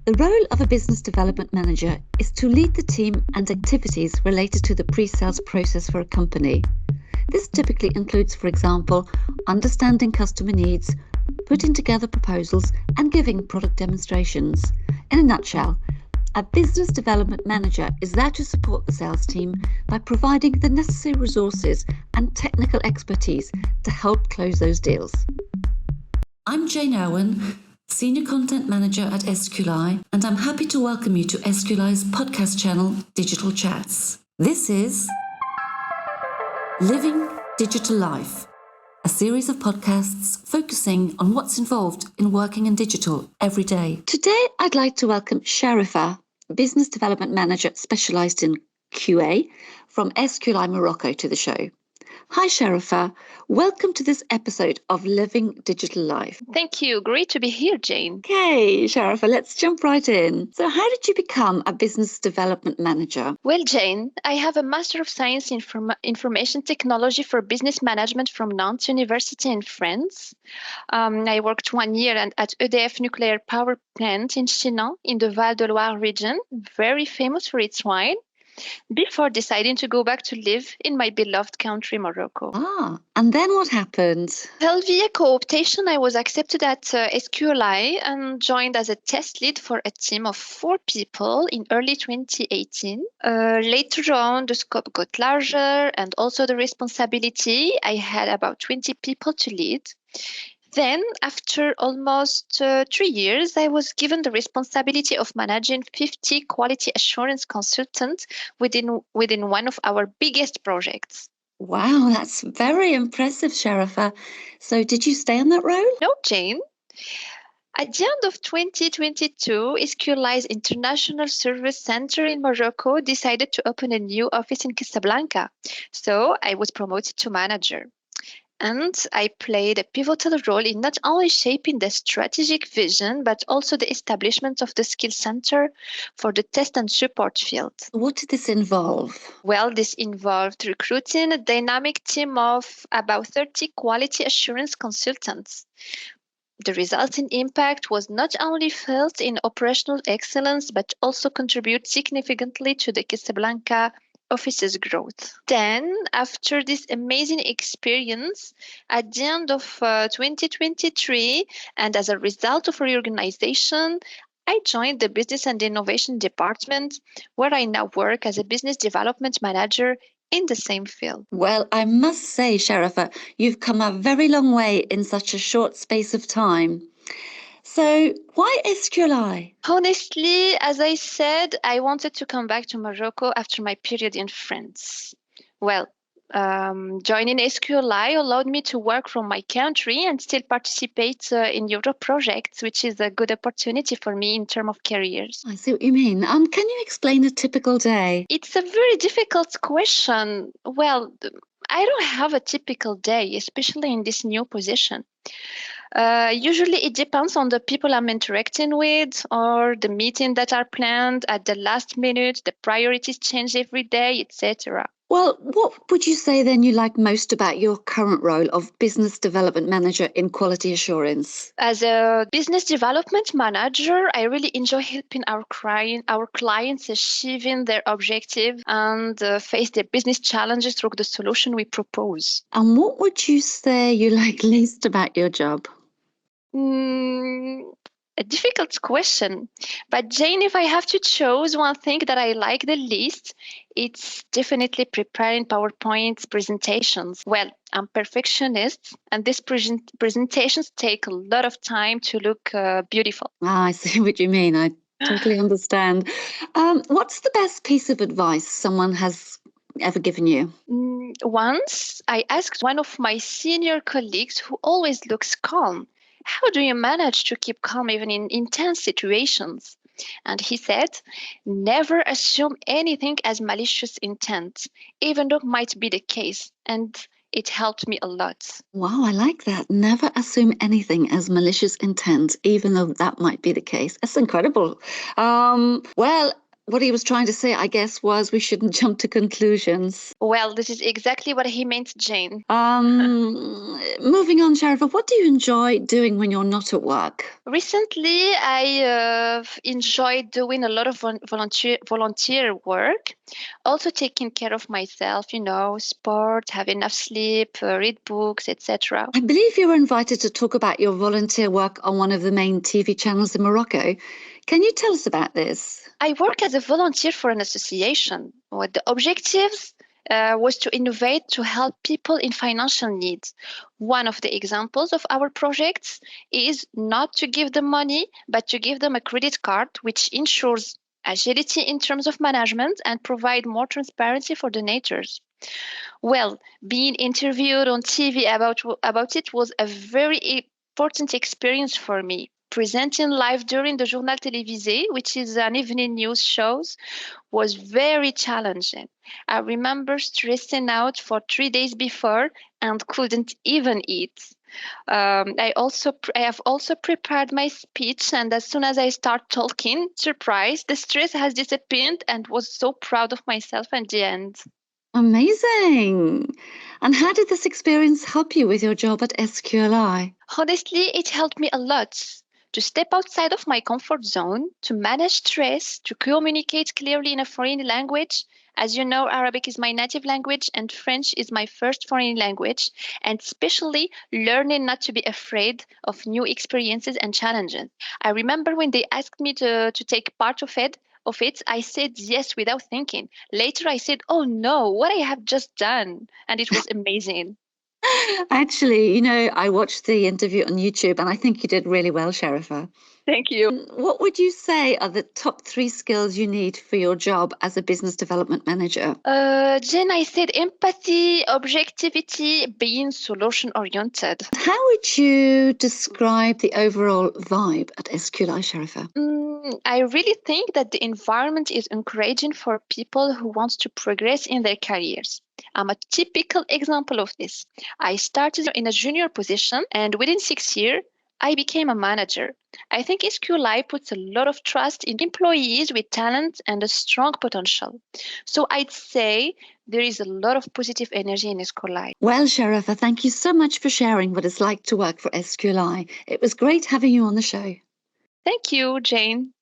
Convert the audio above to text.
The role of a business development manager is to lead the team and activities related to the pre-sales process for a company. This typically includes, for example, understanding customer needs, putting together proposals, and giving product demonstrations. In a nutshell, a business development manager is there to support the sales team by providing the necessary resources and technical expertise to help close those deals. I'm Jane Owen, Senior Content Manager at SQLI, and I'm happy to welcome you to SQLI's podcast channel, Digital Chats. This is Living Digital Life, a series of podcasts focusing on what's involved in working in digital every day. Today, I'd like to welcome Charifa, Business Development Manager specialised in QA from SQLI Morocco to the show. Hi, Charifa. Welcome to this episode of Living Digital Life. Thank you. Great to be here, Jane. Okay, Charifa, let's jump right in. So how did you become a business development manager? Well, Jane, I have a Master of Science in Information Technology for Business Management from Nantes University in France. I worked 1 year at EDF Nuclear Power Plant in Chinon in the Val de Loire region, very famous for its wine, before deciding to go back to live in my beloved country, Morocco. And then what happened? Well, via co-optation, I was accepted at SQLI and joined as a test lead for a team of 4 people in early 2018. Later on, the scope got larger and also the responsibility. I had about 20 people to lead. Then, after almost 3 years, I was given the responsibility of managing 50 quality assurance consultants within one of our biggest projects. Wow, that's very impressive, Charifa. So did you stay on that role? No, Jane. At the end of 2022, SQLI's International Service Center in Morocco decided to open a new office in Casablanca. So I was promoted to manager. And I played a pivotal role in not only shaping the strategic vision, but also the establishment of the skill center for the test and support field. What did this involve? Well, this involved recruiting a dynamic team of about 30 quality assurance consultants. The resulting impact was not only felt in operational excellence, but also contributed significantly to the Casablanca office's growth. Then, after this amazing experience, at the end of 2023, and as a result of reorganization, I joined the Business and Innovation Department, where I now work as a business development manager in the same field. Well, I must say, Charifa, you've come a very long way in such a short space of time. So why SQLI? Honestly, as I said, I wanted to come back to Morocco after my period in France. Well, joining SQLI allowed me to work from my country and still participate in Europe projects, which is a good opportunity for me in terms of careers. I see what you mean. Can you explain a typical day? It's a very difficult question. Well, I don't have a typical day, especially in this new position. Usually it depends on the people I'm interacting with or the meetings that are planned at the last minute. The priorities change every day, etc. Well, what would you say then you like most about your current role of business development manager in quality assurance? As a business development manager, I really enjoy helping our clients achieving their objective and face their business challenges through the solution we propose. And what would you say you like least about your job? A difficult question. But Jane, if I have to choose one thing that I like the least, it's definitely preparing PowerPoint presentations. Well, I'm perfectionist, and these presentations take a lot of time to look beautiful. I see what you mean. I totally understand. What's the best piece of advice someone has ever given you? Once I asked one of my senior colleagues who always looks calm, how do you manage to keep calm even in intense situations? And he said, never assume anything as malicious intent, even though it might be the case. And it helped me a lot. Wow, I like that. Never assume anything as malicious intent, even though that might be the case. That's incredible. Well, What he was trying to say, I guess, was we shouldn't jump to conclusions. Well, this is exactly what he meant, Jane. Moving on, Charifa, what do you enjoy doing when you're not at work? Recently, I enjoyed doing a lot of volunteer work, also taking care of myself, sport, have enough sleep, read books, etc. I believe you were invited to talk about your volunteer work on one of the main TV channels in Morocco. Can you tell us about this? I work as a volunteer for an association. What the objectives was to innovate to help people in financial needs. One of the examples of our projects is not to give them money, but to give them a credit card, which ensures agility in terms of management and provide more transparency for donators. Well, being interviewed on TV about it was a very important experience for me. Presenting live during the Journal Télévisé, which is an evening news show, was very challenging. I remember stressing out for 3 days before and couldn't even eat. I have also prepared my speech, and as soon as I start talking, surprise, the stress has disappeared and was so proud of myself at the end. Amazing. And how did this experience help you with your job at SQLI? Honestly, it helped me a lot to step outside of my comfort zone, to manage stress, to communicate clearly in a foreign language. As you know, Arabic is my native language and French is my first foreign language, and especially learning not to be afraid of new experiences and challenges. I remember when they asked me to take part of it, I said yes without thinking. Later, I said, "Oh no, what I have just done," and it was amazing. Actually, I watched the interview on YouTube and I think you did really well, Sharifa. Thank you. What would you say are the top 3 skills you need for your job as a business development manager? Jen, I said empathy, objectivity, being solution oriented. How would you describe the overall vibe at SQLI, Sharifa? I really think that the environment is encouraging for people who want to progress in their careers. I'm a typical example of this. I started in a junior position, and within 6 years, I became a manager. I think SQLI puts a lot of trust in employees with talent and a strong potential. So I'd say there is a lot of positive energy in SQLI. Well, Sharifa, thank you so much for sharing what it's like to work for SQLI. It was great having you on the show. Thank you, Jane.